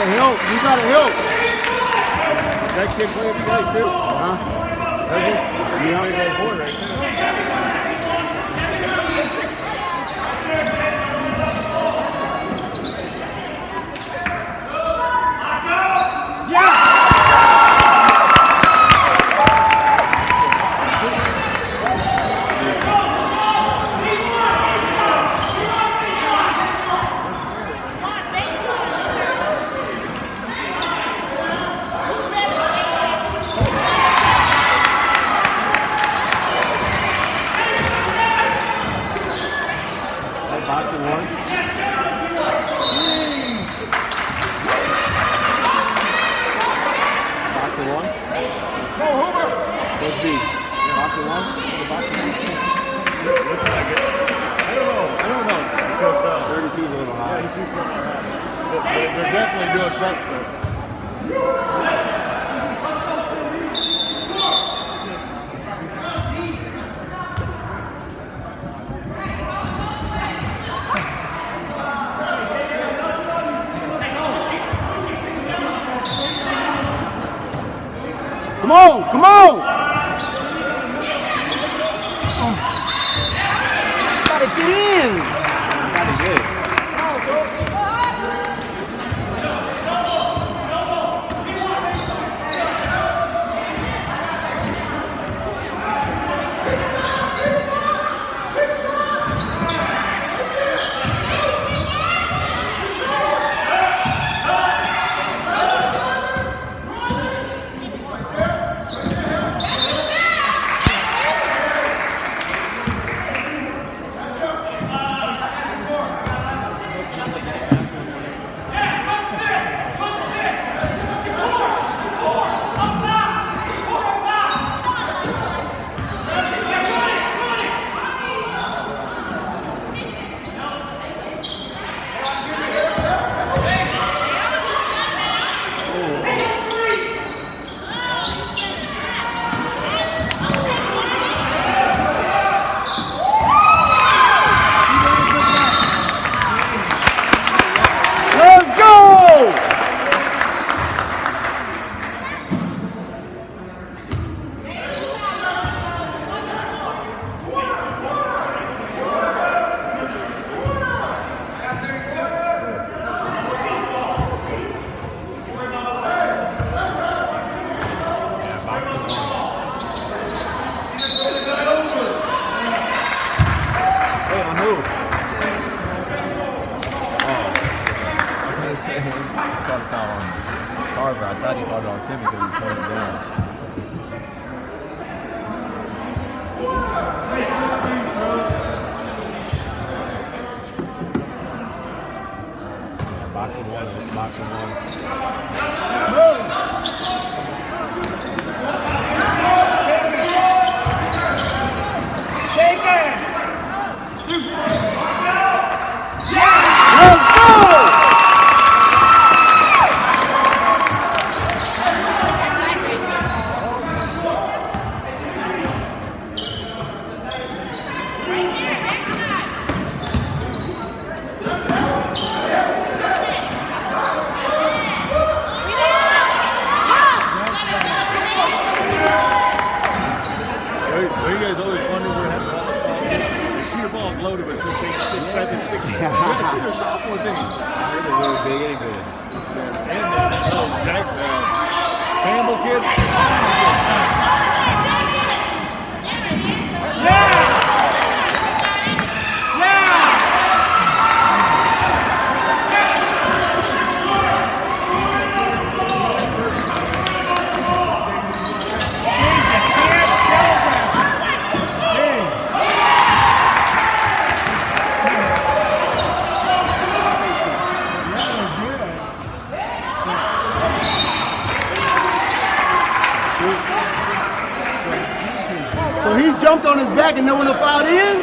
gotta help. You gotta help. Does that kid play with you guys too? Huh? Does he? Yeah. He's going forward right there. Boxing one. Boxing one. Let's go, Hoover. Let's be. Boxing one. Boxing one. Looks like it. I don't know. Because 32 is a little high. They're definitely doing something. Come on, come on! Gotta get in! Gotta get it. Let's go! Hey, on who? He called a foul on Carver. I thought he called it on Timmy because he turned it down. Boxing one, boxing one. Let's go! Where you guys always wonder where that ball is from? You see your ball loaded, but since 8, 6, 7, 6, you ever see their sophomore thing? They're really big and good. And that little Jack Campbell kid. So he jumped on his back and no one fouled in?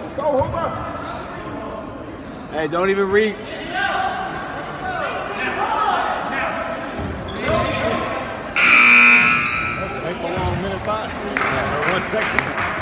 Let's go, Hoover. Hey, don't even reach. Make a long minute 5. Yeah, second.